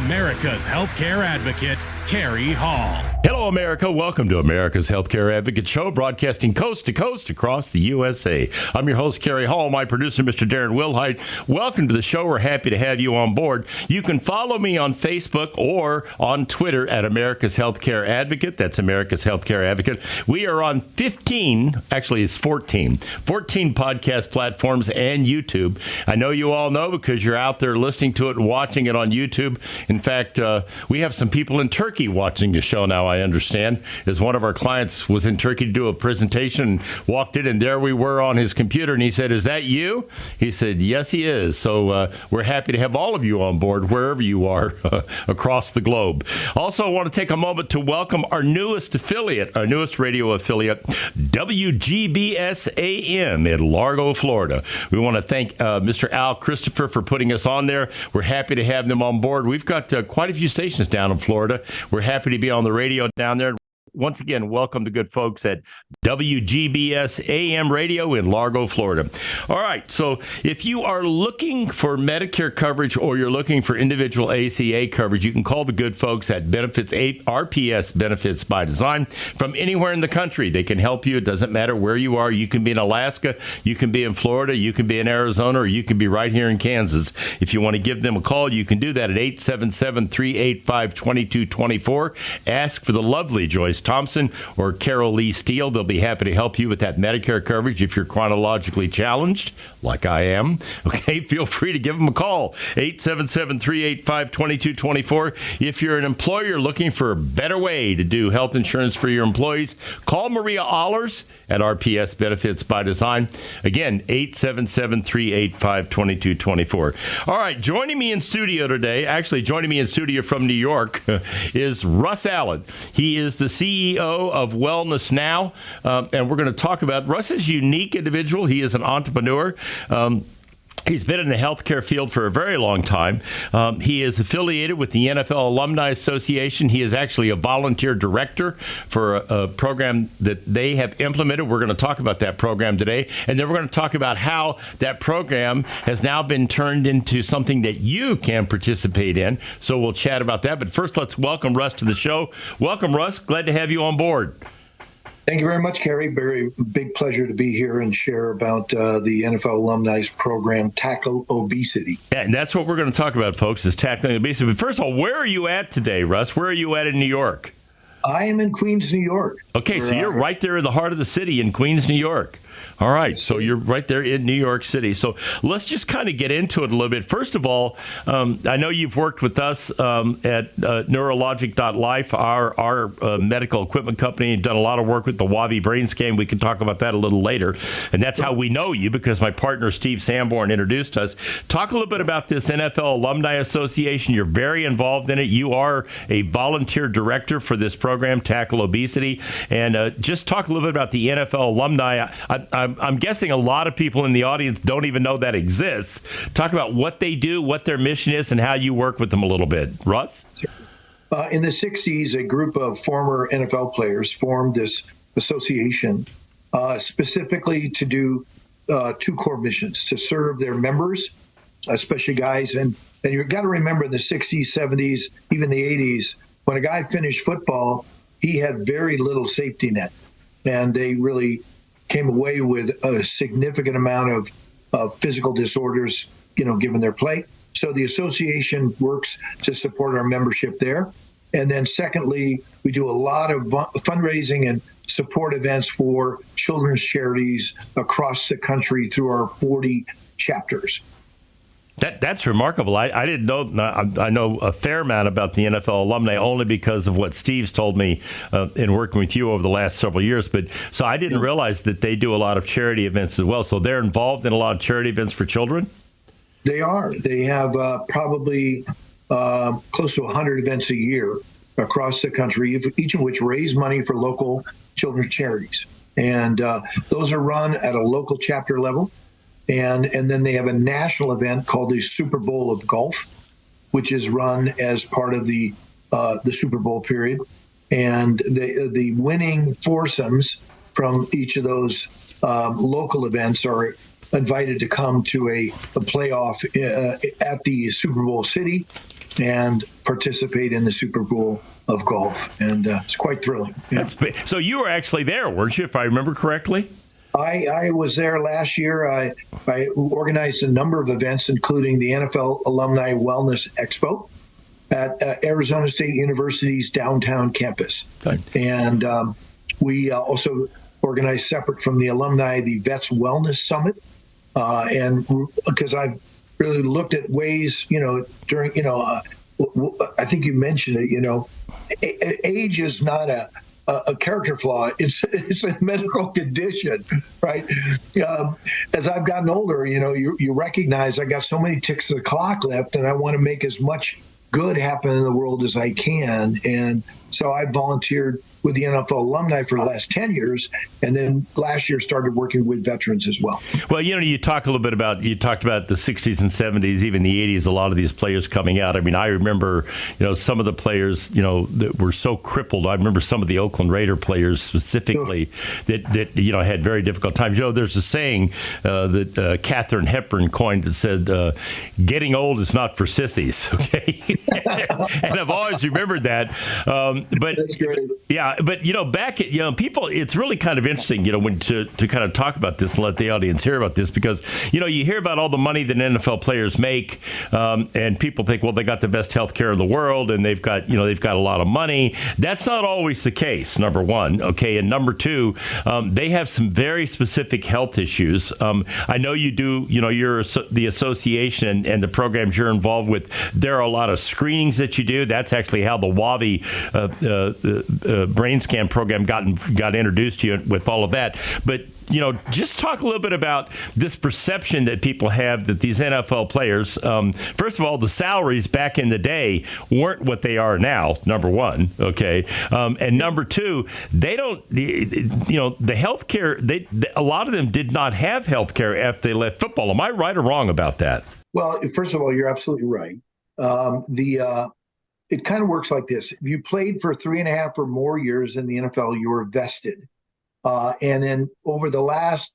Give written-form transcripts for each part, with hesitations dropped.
America's healthcare advocate, Kerry Hall. Hello, America. Welcome to America's Healthcare Advocate Show, broadcasting coast to coast across the USA. I'm your host, Kerry Hall. My producer, Mr. Darren Wilhite. Welcome to the show. We're happy to have you on board. You can follow me on Facebook or on Twitter at America's Healthcare Advocate. That's America's Healthcare Advocate. We are on 14 podcast platforms and YouTube. I know you all know because you're out there listening to it and watching it on YouTube. In fact, we have some people in Turkey watching the show now, I understand, as one of our clients was in Turkey to do a presentation and walked in, and there we were on his computer, and he said, "Is that you?" He said, "Yes, he is." So we're happy to have all of you on board wherever you are across the globe. Also, I want to take a moment to welcome our newest radio affiliate, WGBS AM in Largo, Florida. We want to thank Mr. Al Christopher for putting us on there. We're happy to have them on board. We've got quite a few stations down in Florida. We're happy to be on the radio down there. Once again, welcome to good folks at WGBS AM Radio in Largo, Florida. All right, so if you are looking for Medicare coverage or you're looking for individual ACA coverage, you can call the good folks at RPS Benefits by Design from anywhere in the country. They can help you. It doesn't matter where you are. You can be in Alaska, you can be in Florida, you can be in Arizona, or you can be right here in Kansas. If you want to give them a call, you can do that at 877-385-2224. Ask for the lovely Joyce Thompson or Carol Lee Steele. They'll be happy to help you with that Medicare coverage if you're chronologically challenged, like I am. Okay, feel free to give them a call, 877-385-2224. If you're an employer looking for a better way to do health insurance for your employees, call Maria Allers at RPS Benefits by Design. Again, 877-385-2224. All right, joining me in studio today, joining me in studio from New York, is Russ Allen. He is the CEO of Wellness Now, and we're going to talk about Russ is a unique individual. He is an entrepreneur. He's been in the healthcare field for a very long time. He is affiliated with the NFL Alumni Association. He is actually a volunteer director for a program that they have implemented. We're going to talk about that program today. And then we're going to talk about how that program has now been turned into something that you can participate in. So we'll chat about that. But first, let's welcome Russ to the show. Welcome, Russ. Glad to have you on board. Thank you very much, Kerry. Very big pleasure to be here and share about the NFL Alumni's program, Tackle Obesity. And that's what we're going to talk about, folks, is tackling obesity. But first of all, where are you at today, Russ? Where are you at in New York? I am in Queens, New York. Okay, so you're right there in the heart of the city in Queens, New York. All right, so you're right there in New York City. So let's just kind of get into it a little bit. First of all, I know you've worked with us at Neurologic.life, our medical equipment company. You've done a lot of work with the Wavi brain scan. We can talk about that a little later. And that's how we know you, because my partner, Steve Sanborn, introduced us. Talk a little bit about this NFL Alumni Association. You're very involved in it. You are a volunteer director for this program, Tackle Obesity. And just talk a little bit about the NFL Alumni. I'm guessing a lot of people in the audience don't even know that exists. Talk about what they do, what their mission is, and how you work with them a little bit. Russ? In the 60s, a group of former NFL players formed this association specifically to do two core missions: to serve their members, especially guys. And you've got to remember in the 60s, 70s, even the 80s, when a guy finished football, he had very little safety net. And they really came away with a significant amount of physical disorders, given their play. So the association works to support our membership there. And then secondly, we do a lot of fundraising and support events for children's charities across the country through our 40 chapters. That's remarkable. I didn't know. I know a fair amount about the NFL alumni only because of what Steve's told me in working with you over the last several years. But so I didn't realize that they do a lot of charity events as well. So they're involved in a lot of charity events for children? They are. They have probably close to 100 events a year across the country, each of which raise money for local children's charities. And those are run at a local chapter level. And then they have a national event called the Super Bowl of Golf, which is run as part of the Super Bowl period. And the winning foursomes from each of those local events are invited to come to a playoff at the Super Bowl city. and participate in the Super Bowl of golf. And it's quite thrilling. Yeah. So you were actually there, weren't you, if I remember correctly? I was there last year. I organized a number of events, including the NFL Alumni Wellness Expo at Arizona State University's downtown campus. Okay. And we also organized, separate from the alumni, the Vets Wellness Summit. And because I've really looked at ways, during, I think you mentioned it, age is not a character flaw. It's a medical condition, right? As I've gotten older, you recognize I got so many ticks of the clock left, and I want to make as much good happen in the world as I can. And so I volunteered with the NFL alumni for the last 10 years, and then last year started working with veterans as well. Well, you talked about the 60s and 70s, even the 80s, a lot of these players coming out. I mean, I remember, some of the players, that were so crippled. I remember some of the Oakland Raider players specifically that had very difficult times. There's a saying that Katharine Hepburn coined that said, getting old is not for sissies, okay? And I've always remembered that. But that's great. Yeah, but back at people, it's really kind of interesting, when to kind of talk about this and let the audience hear about this, because you hear about all the money that NFL players make, and people think, well, they got the best health care in the world, and they've got a lot of money. That's not always the case. Number one, okay, and number two, they have some very specific health issues. I know you do. You're the association and the programs you're involved with. There are a lot of screenings that you do. That's actually how the WAVI brain scan program got introduced to you with all of that. But just talk a little bit about this perception that people have that these NFL players, first of all, the salaries back in the day weren't what they are now, number one, okay? And number two, they don't, the health care, a lot of them did not have health care after they left football. Am I right or wrong about that? Well, first of all, you're absolutely right. It kind of works like this. If you played for 3.5 or more years in the NFL, you were vested. And then over the last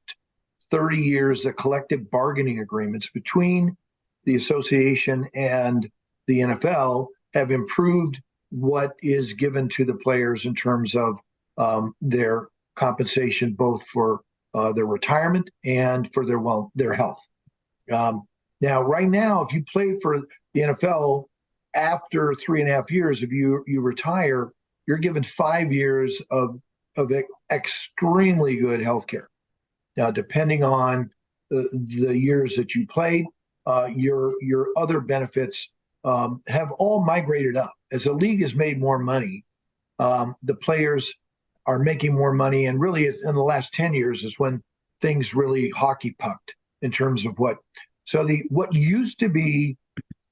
30 years, the collective bargaining agreements between the association and the NFL have improved what is given to the players in terms of their compensation, both for their retirement and for their health. Now, right now, if you play for the NFL, after 3.5 years, if you retire, you're given 5 years of extremely good health care. Now, depending on the years that you played, your other benefits have all migrated up. As the league has made more money, the players are making more money. And really, in the last 10 years is when things really hockey pucked in terms of what used to be.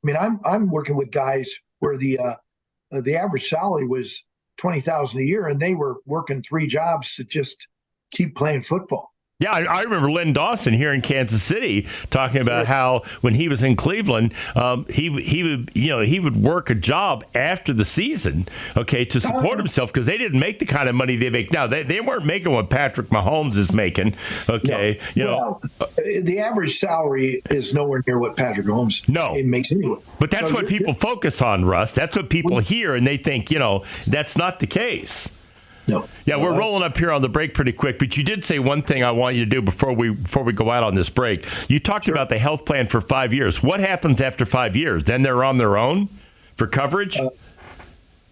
I mean, I'm working with guys where the average salary was $20,000 a year, and they were working 3 jobs to just keep playing football. Yeah, I remember Len Dawson here in Kansas City talking about how when he was in Cleveland, he would work a job after the season, okay, to support himself, because they didn't make the kind of money they make now. They weren't making what Patrick Mahomes is making, okay. No. The average salary is nowhere near what Patrick Mahomes makes anyway. But that's what people focus on, Russ. That's what people hear, and they think that's not the case. No. Yeah, we're rolling up here on the break pretty quick, but you did say one thing I want you to do before we go out on this break. You talked about the health plan for 5 years. What happens after 5 years? Then they're on their own for coverage?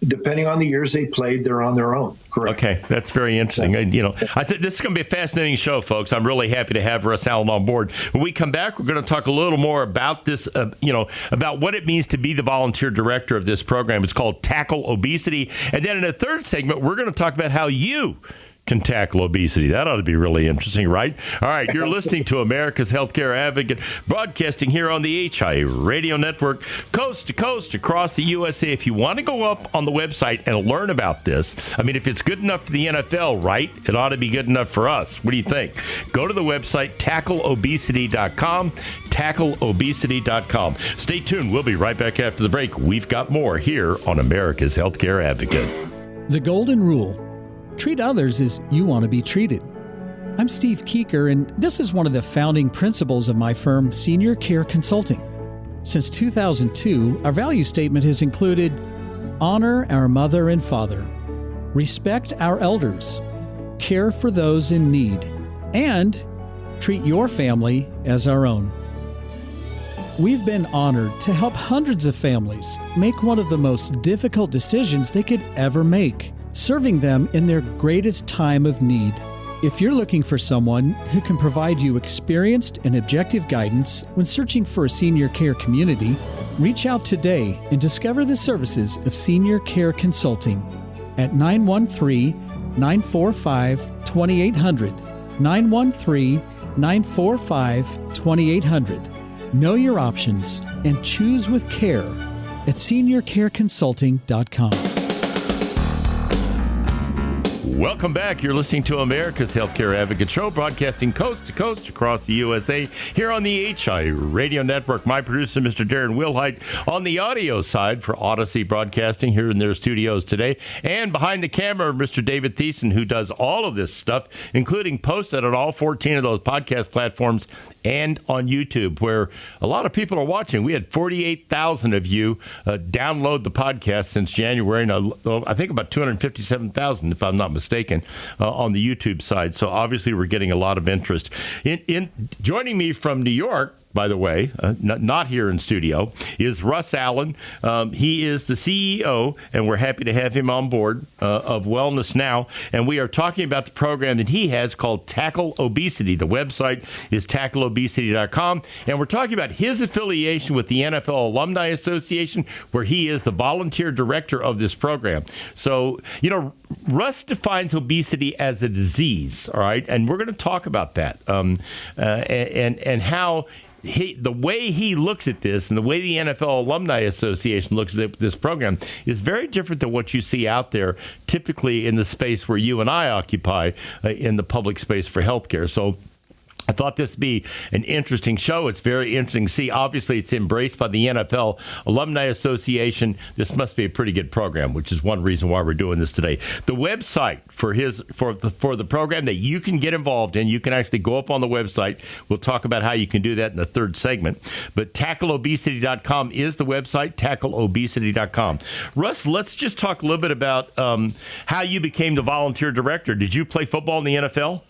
Depending on the years they played, they're on their own. Correct. Okay, that's very interesting. Yeah. I think this is going to be a fascinating show, folks. I'm really happy to have Russ Allen on board. When we come back, we're going to talk a little more about this, about what it means to be the volunteer director of this program. It's called Tackle Obesity. And then in a third segment, we're going to talk about how you can tackle obesity. That ought to be really interesting, right? All right, you're listening to America's Healthcare Advocate, broadcasting here on the HI Radio Network, coast to coast across the USA. If you want to go up on the website and learn about this, I mean, if it's good enough for the NFL, right, it ought to be good enough for us. What do you think? Go to the website, tackleobesity.com, tackleobesity.com. Stay tuned. We'll be right back after the break. We've got more here on America's Healthcare Advocate. The Golden Rule. Treat others as you want to be treated. I'm Steve Keeker, and this is one of the founding principles of my firm, Senior Care Consulting. Since 2002, our value statement has included honor our mother and father, respect our elders, care for those in need, and treat your family as our own. We've been honored to help hundreds of families make one of the most difficult decisions they could ever make, serving them in their greatest time of need. If you're looking for someone who can provide you experienced and objective guidance when searching for a senior care community, reach out today and discover the services of Senior Care Consulting at 913-945-2800, 913-945-2800. Know your options and choose with care at seniorcareconsulting.com. Welcome back. You're listening to America's Healthcare Advocate Show, broadcasting coast to coast across the USA here on the HI Radio Network. My producer, Mr. Darren Wilhite, on the audio side for Odyssey Broadcasting here in their studios today. And behind the camera, Mr. David Thiessen, who does all of this stuff, including posts it on all 14 of those podcast platforms and on YouTube, where a lot of people are watching. We had 48,000 of you download the podcast since January, and I think about 257,000, if I'm not mistaken, on the YouTube side. So obviously we're getting a lot of interest. In joining me from New York, by the way, not here in studio, is Russ Allen. He is the CEO, and we're happy to have him on board of Wellness Now. And we are talking about the program that he has called Tackle Obesity. The website is tackleobesity.com. And we're talking about his affiliation with the NFL Alumni Association, where he is the volunteer director of this program. So, Russ defines obesity as a disease, all right? And we're going to talk about that and how the way he looks at this and the way the NFL Alumni Association looks at this program is very different than what you see out there typically in the space where you and I occupy in the public space for healthcare. So I thought this would be an interesting show. It's very interesting to see. Obviously, it's embraced by the NFL Alumni Association. This must be a pretty good program, which is one reason why we're doing this today. The website for the program that you can get involved in, you can actually go up on the website. We'll talk about how you can do that in the third segment. But tackleobesity.com is the website, tackleobesity.com. Russ, let's just talk a little bit about how you became the volunteer director. Did you play football in the NFL?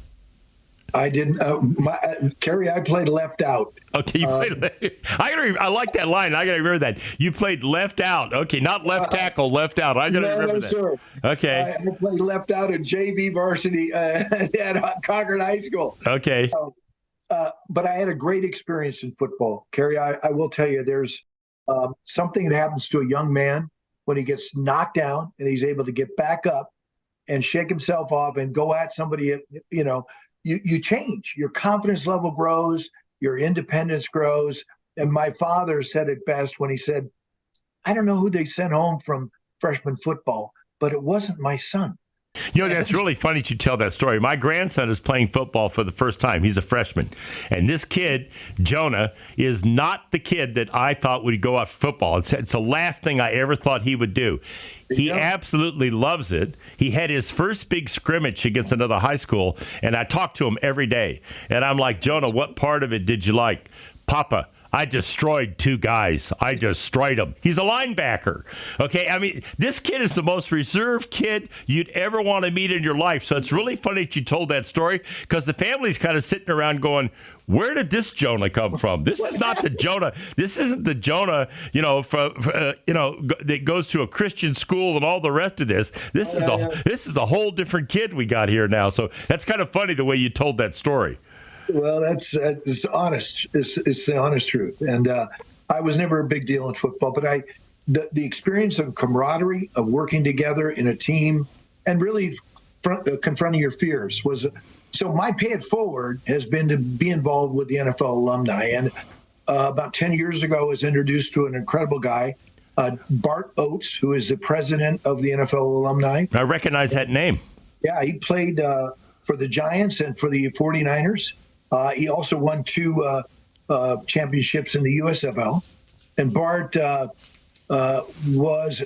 I didn't. Kerry, I played left out. Okay, you played. I like that line. I got to remember that. You played left out. Okay, not left tackle, left out. I got to remember that. Sir. Okay. I played left out at JV varsity at Concord High School. Okay. But I had a great experience in football. Kerry, I will tell you, there's something that happens to a young man when he gets knocked down and he's able to get back up and shake himself off and go at somebody, You change. Your confidence level grows. Your independence grows. And my father said it best when he said, I don't know who they sent home from freshman football, but it wasn't my son. That's really funny that you tell that story. My grandson is playing football for the first time. He's a freshman. And this kid, Jonah, is not the kid that I thought would go out for football. It's the last thing I ever thought he would do. He absolutely loves it. He had his first big scrimmage against another high school, and I talk to him every day. And I'm like, Jonah, what part of it did you like? Papa, I destroyed two guys. I destroyed them. He's a linebacker. Okay, I mean, this kid is the most reserved kid you'd ever want to meet in your life. So it's really funny that you told that story because the family's kind of sitting around going, where did this Jonah come from? This is not the Jonah. This isn't the Jonah, that goes to a Christian school and all the rest of this. This is a whole different kid we got here now. So that's kind of funny the way you told that story. Well, that's honest. It's the honest truth. And I was never a big deal in football, but the experience of camaraderie, of working together in a team, and really confronting your fears was. So my pay it forward has been to be involved with the NFL alumni. And about 10 years ago, I was introduced to an incredible guy, Bart Oates, who is the president of the NFL alumni. I recognize that name. Yeah, he played for the Giants and for the 49ers. He also won 2 championships in the USFL. And Bart was,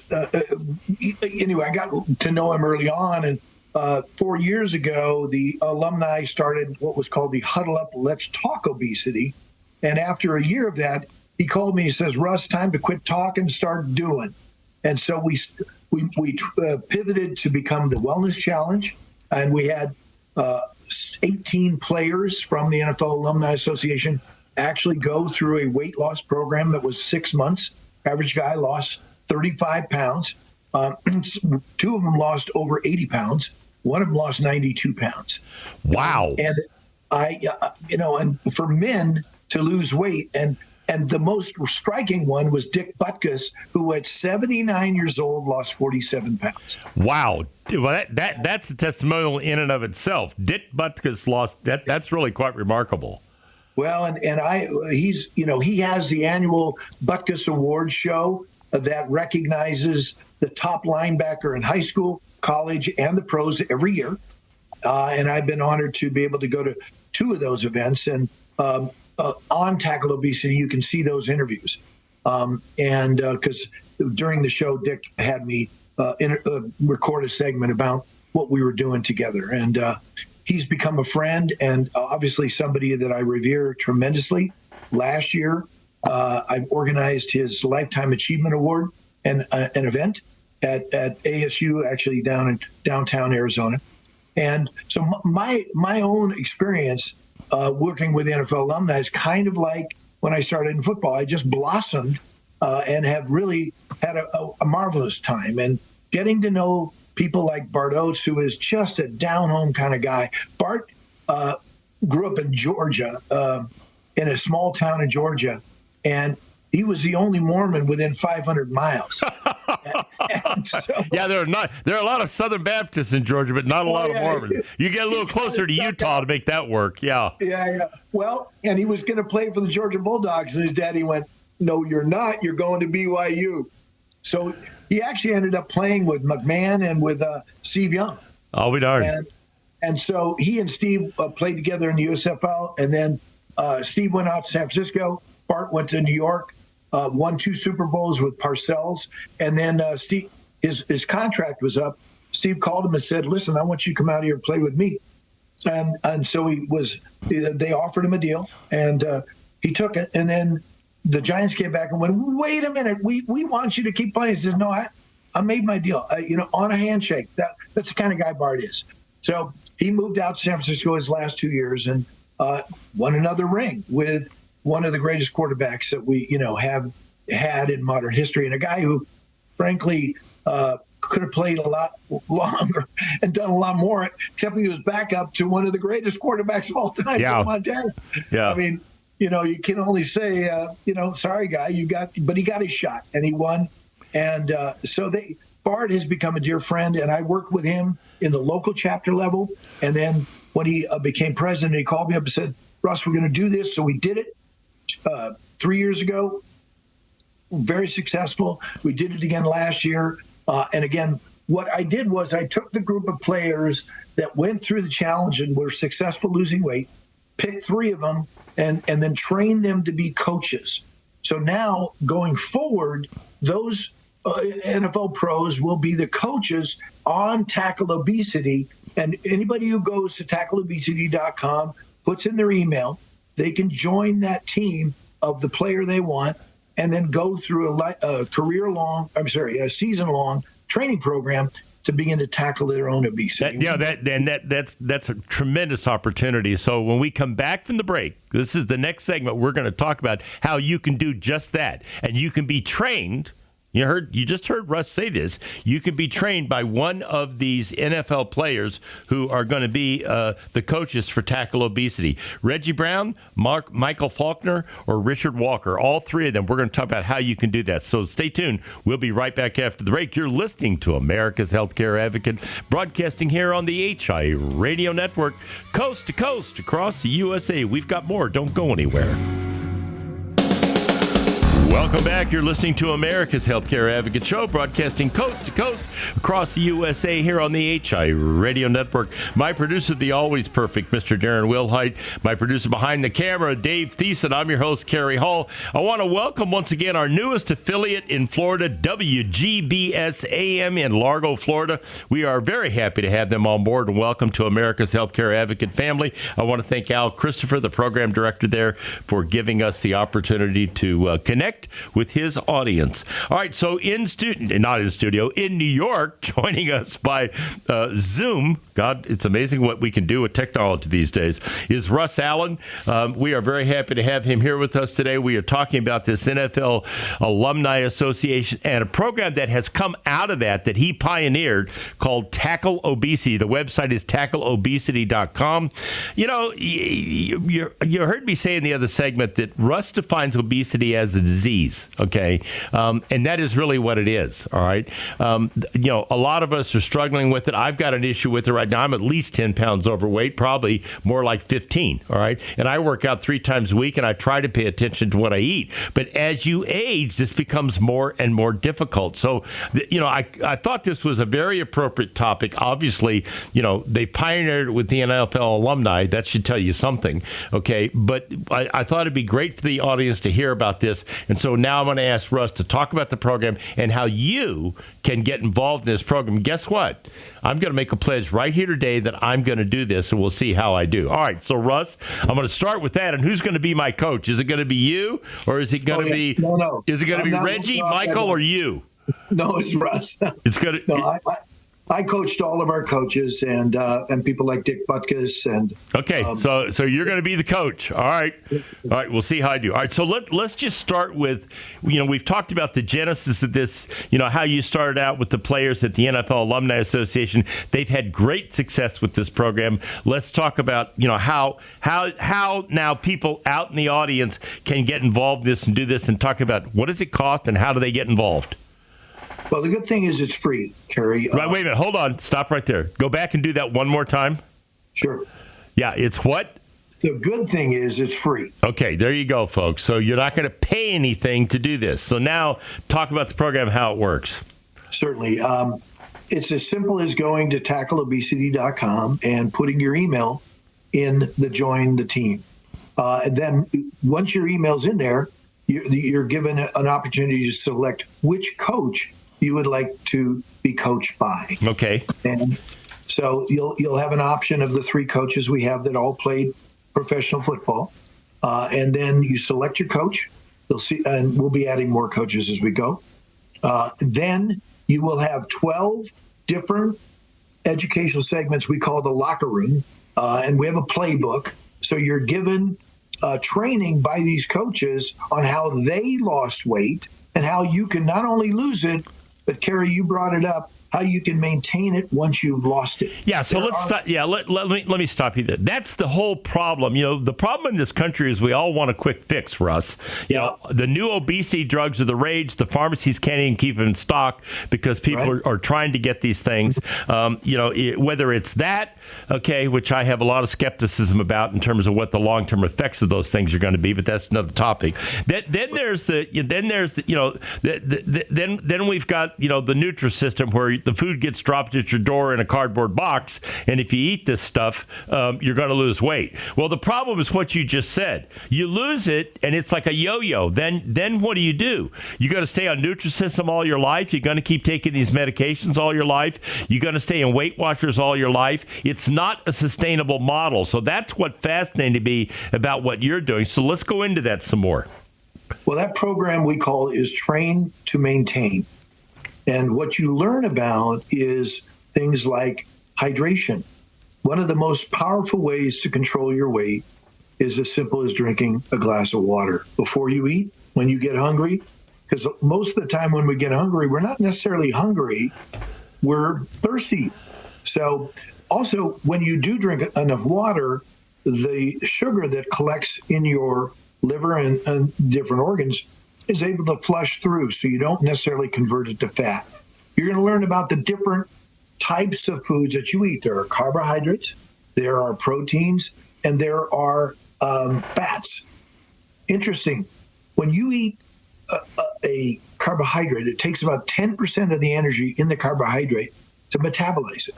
anyway, I got to know him early on. And 4 years ago, the alumni started what was called the Huddle Up, Let's Talk Obesity. And after a year of that, he called me. He says, "Russ, time to quit talking, start doing." And so we pivoted to become the Wellness Challenge, and we had 18 players from the NFL Alumni Association actually go through a weight loss program that was 6 months. Average guy lost 35 pounds. 2 of them lost over 80 pounds. One of them lost 92 pounds. Wow. And and for men to lose weight, and the most striking one was Dick Butkus, who at 79 years old lost 47 pounds. Wow. Well, that's a testimonial in and of itself. Dick Butkus lost that. That's really quite remarkable. Well, he has the annual Butkus Award show that recognizes the top linebacker in high school, college, and the pros every year. And I've been honored to be able to go to 2 of those events. And on Tackle Obesity, you can see those interviews. Because during the show, Dick had me record a segment about what we were doing together. And he's become a friend and obviously somebody that I revere tremendously. Last year, I organized his Lifetime Achievement Award and an event at ASU, actually down in downtown Arizona. And so my own experience working with NFL alumni is kind of like when I started in football. I just blossomed and have really had a marvelous time. And getting to know people like Bart Oates, who is just a down-home kind of guy. Bart grew up in Georgia, in a small town in Georgia, and he was the only Mormon within 500 miles. Yeah, there are a lot of Southern Baptists in Georgia, but not a lot of Mormons. You get a little closer to Utah to make that work. Yeah. Yeah. Well, and he was going to play for the Georgia Bulldogs, and his daddy went, "No, you're not. You're going to BYU." So he actually ended up playing with McMahon and with Steve Young. I'll be darned. And so he and Steve played together in the USFL, and then Steve went out to San Francisco. Bart went to New York. Won 2 Super Bowls with Parcells, and then Steve, his contract was up. Steve called him and said, "Listen, I want you to come out here and play with me." And so they offered him a deal, and he took it. And then the Giants came back and went, "Wait a minute, we want you to keep playing." He says, "No, I made my deal. On a handshake." That's the kind of guy Bart is. So he moved out to San Francisco his last 2 years and won another ring with one of the greatest quarterbacks that we, have had in modern history, and a guy who, frankly, could have played a lot longer and done a lot more, except he was backup to one of the greatest quarterbacks of all time, Joe Montana. Yeah. I mean, you can only say, sorry, guy, but he got his shot and he won. And Bart has become a dear friend, and I worked with him in the local chapter level. And then when he became president, he called me up and said, "Russ, we're going to do this." So we did it 3 years ago. Very successful. We did it again last year. And again, what I did was I took the group of players that went through the challenge and were successful losing weight, picked 3 of them, and then trained them to be coaches. So now going forward, those NFL pros will be the coaches on Tackle Obesity. And anybody who goes to tackleobesity.com, puts in their email, they can join that team of the player they want and then go through a season-long training program to begin to tackle their own obesity. That's a tremendous opportunity. So when we come back from the break, this is the next segment, we're going to talk about how you can do just that. And you can be trained. You just heard Russ say this. You can be trained by one of these NFL players who are going to be the coaches for Tackle Obesity. Reggie Brown, Michael Faulkner, or Richard Walker. All 3 of them. We're going to talk about how you can do that. So stay tuned. We'll be right back after the break. You're listening to America's Healthcare Advocate, broadcasting here on the HI Radio Network, coast to coast across the USA. We've got more. Don't go anywhere. Welcome back. You're listening to America's Healthcare Advocate Show, broadcasting coast to coast across the USA here on the HI Radio Network. My producer, the always perfect Mr. Darren Wilhite. My producer behind the camera, Dave Thiessen. I'm your host, Kerry Hall. I want to welcome once again our newest affiliate in Florida, WGBS AM in Largo, Florida. We are very happy to have them on board, and welcome to America's Healthcare Advocate family. I want to thank Al Christopher, the program director there, for giving us the opportunity to connect with his audience. All right, so in New York, joining us by Zoom. God, it's amazing what we can do with technology these days, is Russ Allen. We are very happy to have him here with us today. We are talking about this NFL Alumni Association and a program that has come out of that he pioneered called Tackle Obesity. The website is tackleobesity.com. You know, you heard me say in the other segment that Russ defines obesity as a disease, okay? And that is really what it is, all right? You know, a lot of us are struggling with it. I've got an issue with it right now. I'm at least 10 pounds overweight, probably more like 15, all right? And I work out 3 times a week, and I try to pay attention to what I eat. But as you age, this becomes more and more difficult. So, you know, I thought this was a very appropriate topic. Obviously, you know, they pioneered it with the NFL alumni. That should tell you something, okay? But I thought it'd be great for the audience to hear about this. And so now I'm going to ask Russ to talk about the program and how you can get involved in this program. Guess what? I'm going to make a pledge right here today that I'm going to do this, and we'll see how I do. All right, so Russ, I'm going to start with that. And who's going to be my coach? Is it going to be you, or is it going to be? No. Is it going to be Reggie, Michael, or you? No, it's Russ. It's going to. No, I coached all of our coaches and people like Dick Butkus and. Okay, so you're going to be the coach. All right, we'll see how I do. All right, so let's just start with, you know, we've talked about the genesis of this. You know, how you started out with the players at the NFL Alumni Association. They've had great success with this program. Let's talk about, you know, how now people out in the audience can get involved in this and do this, and talk about what does it cost and how do they get involved. Well, the good thing is it's free, Kerry. Right, wait a minute. Hold on. Stop right there. Go back and do that one more time. Sure. Yeah, it's what? The good thing is it's free. Okay, there you go, folks. So you're not going to pay anything to do this. So now talk about the program, how it works. Certainly. It's as simple as going to tackleobesity.com and putting your email in the join the team. And then once your email's in there, you're given an opportunity to select which coach you would like to be coached by. Okay. And so you'll have an option of the 3 coaches we have that all played professional football. And then you select your coach. You'll see, and we'll be adding more coaches as we go. Then you will have 12 different educational segments we call the locker room. And we have a playbook. So you're given training by these coaches on how they lost weight and how you can not only lose it, but Kerry, you brought it up, how you can maintain it once you've lost it. Yeah, so let's stop. Yeah, let me stop you there. That's the whole problem. You know, the problem in this country is we all want a quick fix, Russ. You know, the new obesity drugs are the rage. The pharmacies can't even keep them in stock because people are trying to get these things. You know, whether it's that, okay, which I have a lot of skepticism about in terms of what the long-term effects of those things are going to be, but that's another topic. Then we've got, you know, the Nutrisystem where the food gets dropped at your door in a cardboard box, and if you eat this stuff, you're going to lose weight. Well, the problem is what you just said. You lose it, and it's like a yo-yo. Then what do? You got to stay on Nutrisystem all your life. You're going to keep taking these medications all your life. You're going to stay in Weight Watchers all your life. It's not a sustainable model. So that's what fascinated me about what you're doing. So let's go into that some more. Well, that program we call is Train to Maintain. And what you learn about is things like hydration. One of the most powerful ways to control your weight is as simple as drinking a glass of water before you eat, when you get hungry. Because most of the time when we get hungry, we're not necessarily hungry, we're thirsty. So also, when you do drink enough water, the sugar that collects in your liver and different organs is able to flush through, so you don't necessarily convert it to fat. You're going to learn about the different types of foods that you eat. There are carbohydrates, there are proteins, and there are fats. Interesting. When you eat a carbohydrate, it takes about 10% of the energy in the carbohydrate to metabolize it.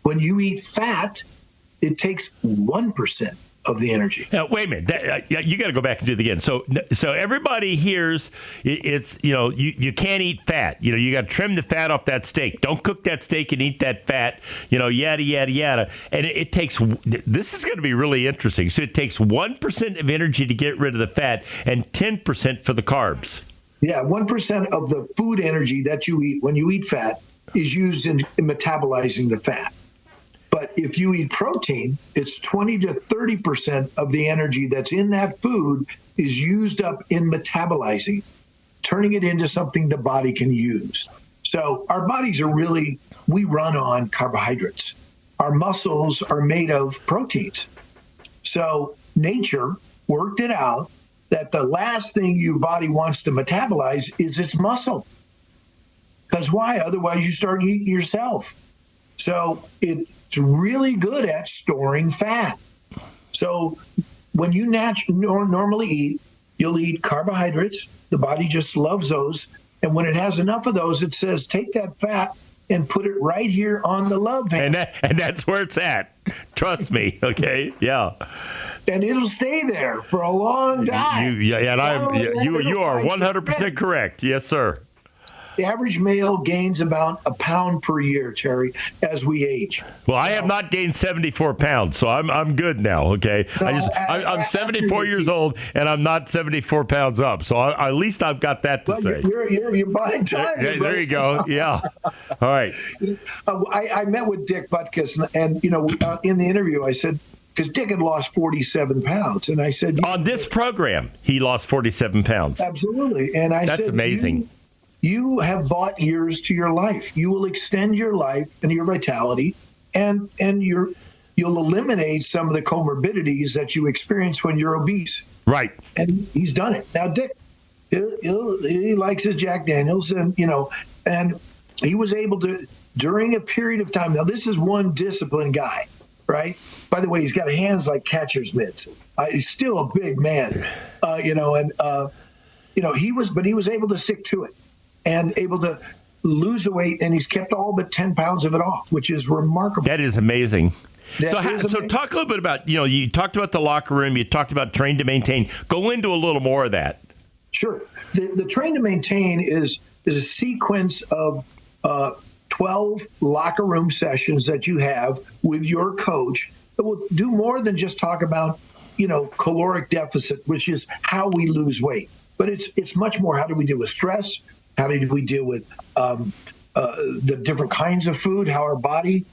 When you eat fat, it takes 1% of the energy. Now, wait a minute. You got to go back and do it again. So everybody hears it's, you can't eat fat. You got to trim the fat off that steak. Don't cook that steak and eat that fat, yada, yada, yada. And it takes, this is going to be really interesting. So it takes 1% of energy to get rid of the fat and 10% for the carbs. Yeah, 1% of the food energy that you eat when you eat fat is used in metabolizing the fat. But if you eat protein, it's 20 to 30% of the energy that's in that food is used up in metabolizing, turning it into something the body can use. So our bodies are really, we run on carbohydrates. Our muscles are made of proteins. So nature worked it out that the last thing your body wants to metabolize is its muscle. Because why? Otherwise you start eating yourself. So it's really good at storing fat. So when you normally eat, you'll eat carbohydrates. The body just loves those. And when it has enough of those, it says, take that fat and put it right here on the love handle. And that's where it's at. Trust me. Okay. Yeah. And it'll stay there for a long time. You are 100% correct. Yes, sir. The average male gains about a pound per year, Terry, as we age. Well, I have not gained 74 pounds, so I'm good now. Okay, No, I'm 74 years old, and I'm not 74 pounds up. So at least I've got that to say. You're buying time. There you go. Yeah. All right. I met with Dick Butkus, and in the interview, I said, because Dick had lost 47 pounds, and I said, on this program, he lost 47 pounds. Absolutely, and I said, that's amazing. You have bought years to your life. You will extend your life and your vitality, and you'll eliminate some of the comorbidities that you experience when you're obese. Right. And he's done it. Now, Dick, he likes his Jack Daniels, and he was able to, during a period of time. Now, this is one disciplined guy, right? By the way, he's got hands like catcher's mitts. He's still a big man, he was able to stick to it. And able to lose the weight, and he's kept all but 10 pounds of it off, which is remarkable. That is amazing. Amazing. So talk a little bit about, you talked about the locker room, you talked about train to maintain. Go into a little more of that. Sure. The train to maintain is a sequence of 12 locker room sessions that you have with your coach that will do more than just talk about, caloric deficit, which is how we lose weight. But it's much more, how do we deal with stress? How do we deal with the different kinds of food, how our body,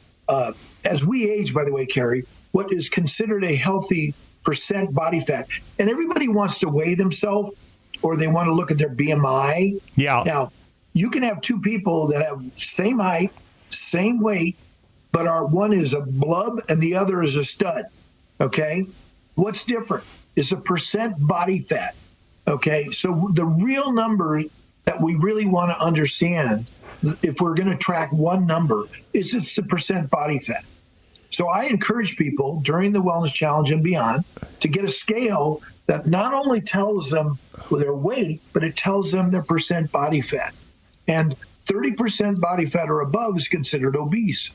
as we age, by the way, Carrie, what is considered a healthy percent body fat. And everybody wants to weigh themselves, or they want to look at their BMI. Yeah. Now, you can have two people that have same height, same weight, but one is a blub and the other is a stud. Okay? What's different is a percent body fat. Okay? So the real number that we really want to understand, if we're going to track one number, is it's the percent body fat. So I encourage people during the Wellness Challenge and beyond to get a scale that not only tells them their weight, but it tells them their percent body fat. And 30% body fat or above is considered obese.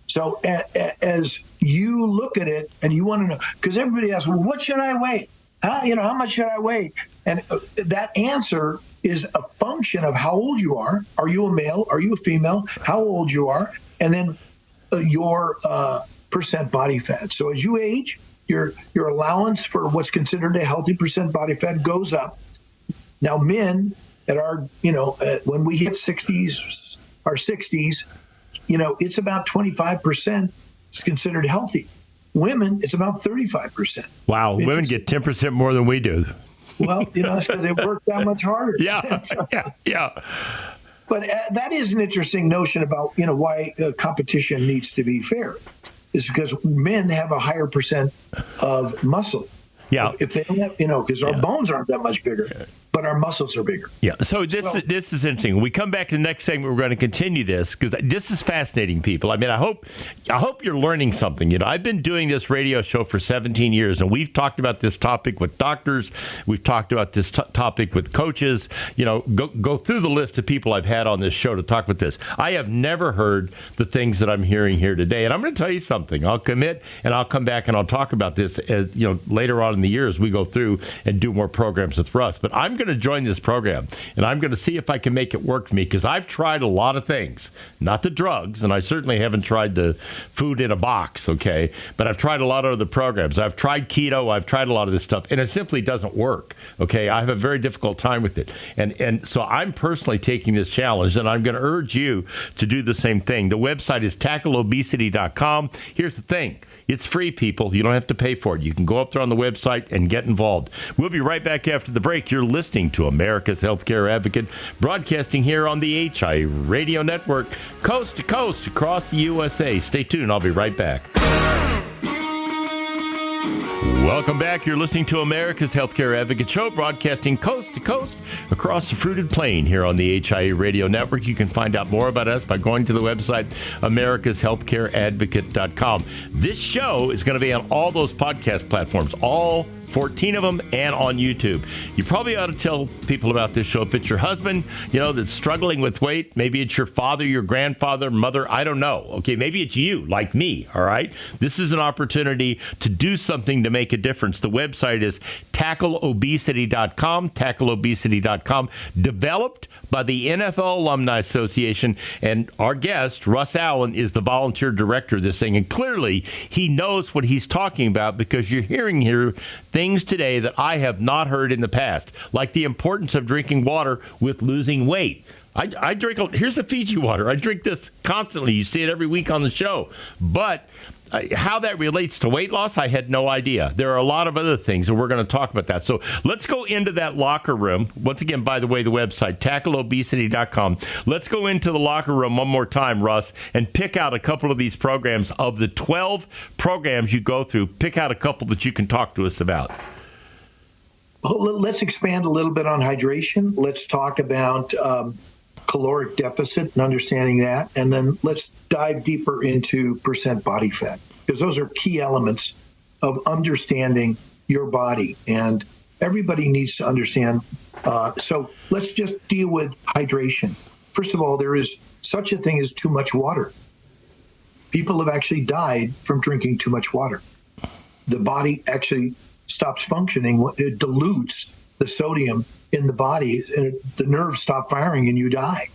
So as you look at it and you want to know, because everybody asks, well, what should I weigh? How much should I weigh? And that answer is a function of how old you are. Are you a male? Are you a female? How old you are? And then your percent body fat. So as you age, your allowance for what's considered a healthy percent body fat goes up. Now, men at our, when we hit 60s, our 60s, it's about 25% is considered healthy. Women, it's about 35%. Wow, women get 10% more than we do. Well, it's because they work that much harder. Yeah, yeah. But that is an interesting notion about, why competition needs to be fair. Is because men have a higher percent of muscle. Yeah. If they don't have, because our bones aren't that much bigger. but our muscles are bigger. Yeah. So this is interesting. When we come back to the next segment, we're going to continue this because this is fascinating, people. I mean, I hope you're learning something. You know, I've been doing this radio show for 17 years, and we've talked about this topic with doctors. We've talked about this topic with coaches. You know, go through the list of people I've had on this show to talk about this. I have never heard the things that I'm hearing here today, and I'm going to tell you something. I'll commit, and I'll come back and I'll talk about this as, you know, later on in the year as we go through and do more programs with Russ. But I'm going to join this program, and I'm going to see if I can make it work for me, because I've tried a lot of things, not the drugs, and I certainly haven't tried the food in a box, okay? But I've tried a lot of other programs. I've tried keto. I've tried a lot of this stuff, and it simply doesn't work, okay? I have a very difficult time with it. And so I'm personally taking this challenge, and I'm going to urge you to do the same thing. The website is tackleobesity.com. Here's the thing. It's free, people. You don't have to pay for it. You can go up there on the website and get involved. We'll be right back after the break. You're listening to America's Healthcare Advocate, broadcasting here on the HI Radio Network, coast to coast across the USA. Stay tuned. I'll be right back. Welcome back. You're listening to America's Healthcare Advocate Show, broadcasting coast to coast across the fruited plain here on the HIA Radio Network. You can find out more about us by going to the website, americashealthcareadvocate.com. This show is going to be on all those podcast platforms, all 14 of them, and on YouTube. You probably ought to tell people about this show. If it's your husband, you know, that's struggling with weight, maybe it's your father, your grandfather, mother, I don't know. Okay, maybe it's you, like me, all right? This is an opportunity to do something to make a difference. The website is tackleobesity.com, tackleobesity.com, developed by the NFL Alumni Association, and our guest, Russ Allen, is the volunteer director of this thing, and clearly he knows what he's talking about, because you're hearing here things today that I have not heard in the past, like the importance of drinking water with losing weight. I drink, here's the Fiji water. I drink this constantly. You see it every week on the show. But how that relates to weight loss, I had no idea. There are a lot of other things, and we're going to talk about that. So let's go into that locker room. Once again, by the way, the website, tackleobesity.com. Let's go into the locker room one more time, Russ, and pick out a couple of these programs. Of the 12 programs you go through, pick out a couple that you can talk to us about. Well, let's expand a little bit on hydration. Let's talk about caloric deficit and understanding that. And then let's dive deeper into percent body fat, because those are key elements of understanding your body. And everybody needs to understand. So let's just deal with hydration. First of all, there is such a thing as too much water. People have actually died from drinking too much water. The body actually stops functioning. It dilutes the sodium in the body, and the nerves stop firing and you die.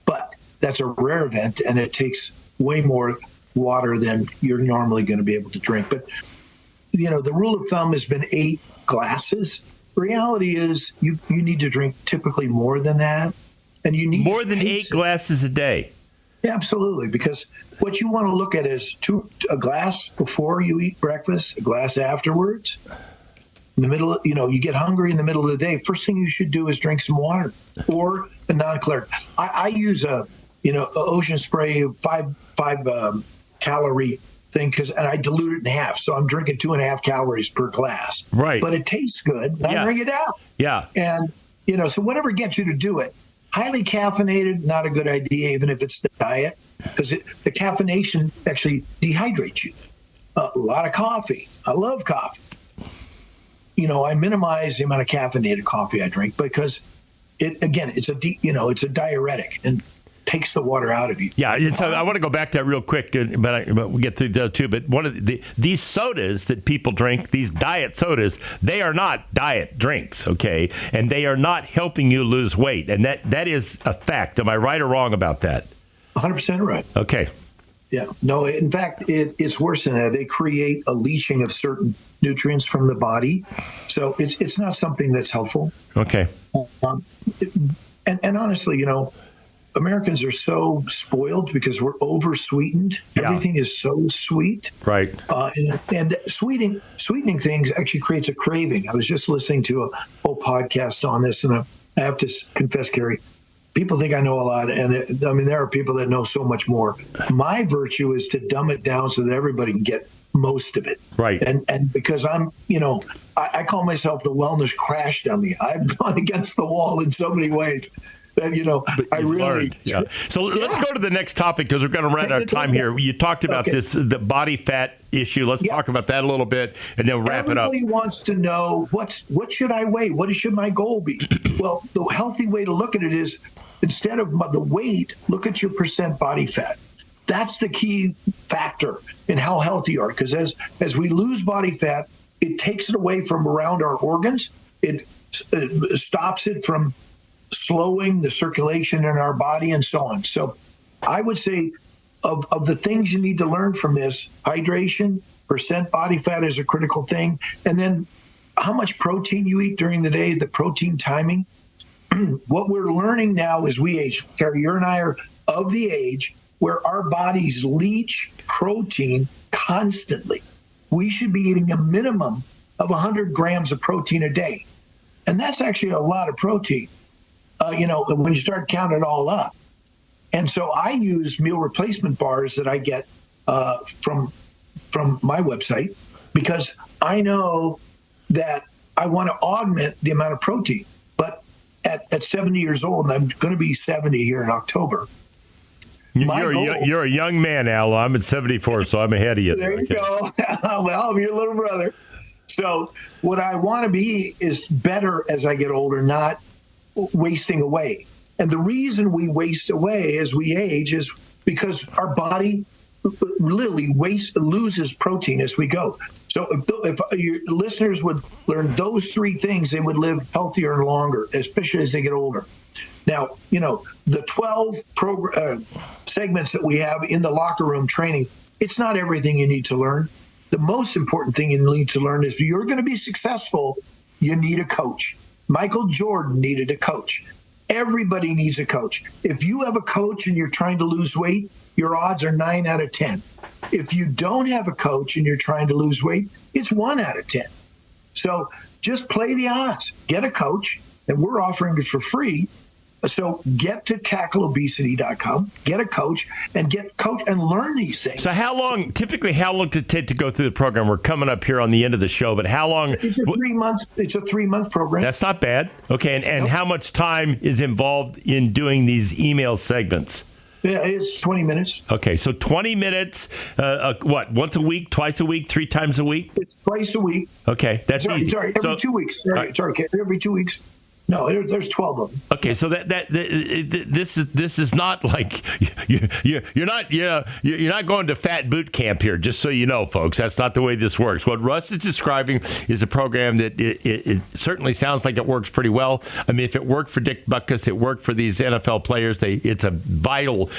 But that's a rare event, and it takes way more water than you're normally going to be able to drink. But, you know, the rule of thumb has been 8 glasses. The reality is you need to drink typically more than that. And you need more than 8 glasses a day. Yeah, absolutely, because what you want to look at is a glass before you eat breakfast, a glass afterwards. In the middle, you get hungry in the middle of the day. First thing you should do is drink some water or a non-caloric. I use a ocean spray 5 calorie thing and I dilute it in half. So I'm drinking 2.5 calories per glass. Right. But it tastes good. And I drink it out. Yeah. And so whatever gets you to do it. Highly caffeinated, not a good idea, even if it's the diet, because the caffeination actually dehydrates you. A lot of coffee. I love coffee. I minimize the amount of caffeinated coffee I drink because it's a diuretic and takes the water out of you. Yeah, and so I want to go back to that real quick, but we'll get to that too. But one of these sodas that people drink, these diet sodas, they are not diet drinks, okay? And they are not helping you lose weight, and that is a fact. Am I right or wrong about that? 100% right. Okay. Yeah. No, in fact, it's worse than that. They create a leaching of certain nutrients from the body. So it's not something that's helpful. Okay. And honestly, Americans are so spoiled because we're over-sweetened. Yeah. Everything is so sweet. Right. And sweetening things actually creates a craving. I was just listening to a whole podcast on this, and I have to confess, Carrie, people think I know a lot, and there are people that know so much more. My virtue is to dumb it down so that everybody can get most of it. Right. And because I'm, I call myself the wellness crash dummy. I've gone against the wall in so many ways that, I really learned. Yeah. So let's go to the next topic because we're going to run out of time here. You talked about the body fat issue. Let's talk about that a little bit and then wrap it up. Everybody wants to know what should I weigh? What should my goal be? Well, the healthy way to look at it is instead of the weight, look at your percent body fat. That's the key factor in how healthy you are. Because as we lose body fat, it takes it away from around our organs. It stops it from slowing the circulation in our body and so on. So I would say of the things you need to learn from this, hydration, percent body fat is a critical thing. And then how much protein you eat during the day, the protein timing. What we're learning now as we age, Carrie, you and I are of the age where our bodies leach protein constantly. We should be eating a minimum of 100 grams of protein a day. And that's actually a lot of protein, when you start counting it all up. And so I use meal replacement bars that I get from my website because I know that I want to augment the amount of protein. But at 70 years old, and I'm going to be 70 here in October. You're a young man, Al. I'm at 74, so I'm ahead of you. There you go. Well, I'm your little brother. So what I want to be is better as I get older, not wasting away. And the reason we waste away as we age is because our body literally loses protein as we go. So if your listeners would learn those three things, they would live healthier and longer, especially as they get older. Now, the 12 segments that we have in the locker room training, it's not everything you need to learn. The most important thing you need to learn is if you're going to be successful, you need a coach. Michael Jordan needed a coach. Everybody needs a coach. If you have a coach and you're trying to lose weight, your odds are 9 out of 10. If you don't have a coach and you're trying to lose weight, it's 1 out of 10. So just play the odds. Get a coach, and we're offering it for free. So get to tackleobesity.com, get a coach, and learn these things. So how long did it take to go through the program? We're coming up here on the end of the show, but how long? It's a 3-month program. That's not bad. Okay, and how much time is involved in doing these email segments? Yeah, it's 20 minutes. Okay, so 20 minutes, once a week, twice a week, 3 times a week? It's twice a week. Okay, that's easy. Sorry, every 2 weeks. Sorry, every 2 weeks. No, there's 12 of them. Okay, so this is not like you're not going to fat boot camp here. Just so you know, folks, that's not the way this works. What Russ is describing is a program that it certainly sounds like it works pretty well. I mean, if it worked for Dick Butkus, it worked for these NFL players. It's a vital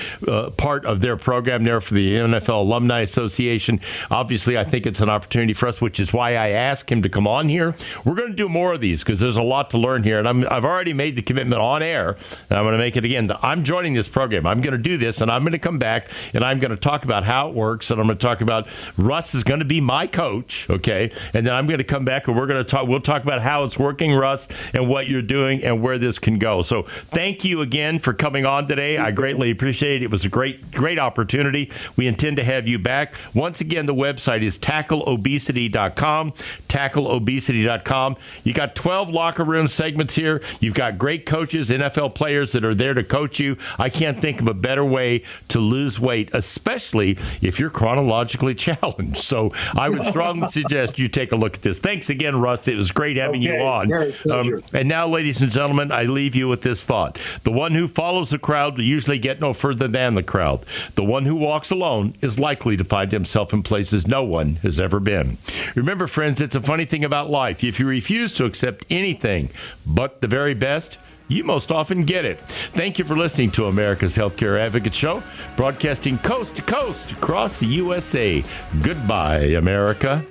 part of their program there for the NFL Alumni Association. Obviously, I think it's an opportunity for us, which is why I asked him to come on here. We're going to do more of these because there's a lot to learn here, and I've already made the commitment on air, and I'm going to make it again. I'm joining this program. I'm going to do this, and I'm going to come back, and I'm going to talk about how it works, and I'm going to talk about Russ is going to be my coach, okay? And then I'm going to come back, and we'll talk about how it's working, Russ, and what you're doing and where this can go. So thank you again for coming on today. I greatly appreciate it. It was a great opportunity. We intend to have you back. Once again, the website is tackleobesity.com, tackleobesity.com. You got 12 locker room segments here. You've got great coaches, NFL players that are there to coach you. I can't think of a better way to lose weight, especially if you're chronologically challenged. So I would strongly suggest you take a look at this. Thanks again, Russ. It was great having you on. And now, ladies and gentlemen, I leave you with this thought. The one who follows the crowd will usually get no further than the crowd. The one who walks alone is likely to find himself in places no one has ever been. Remember, friends, it's a funny thing about life. If you refuse to accept anything but the very best, you most often get it. Thank you for listening to America's Healthcare Advocate Show, broadcasting coast to coast across the USA. Goodbye, America.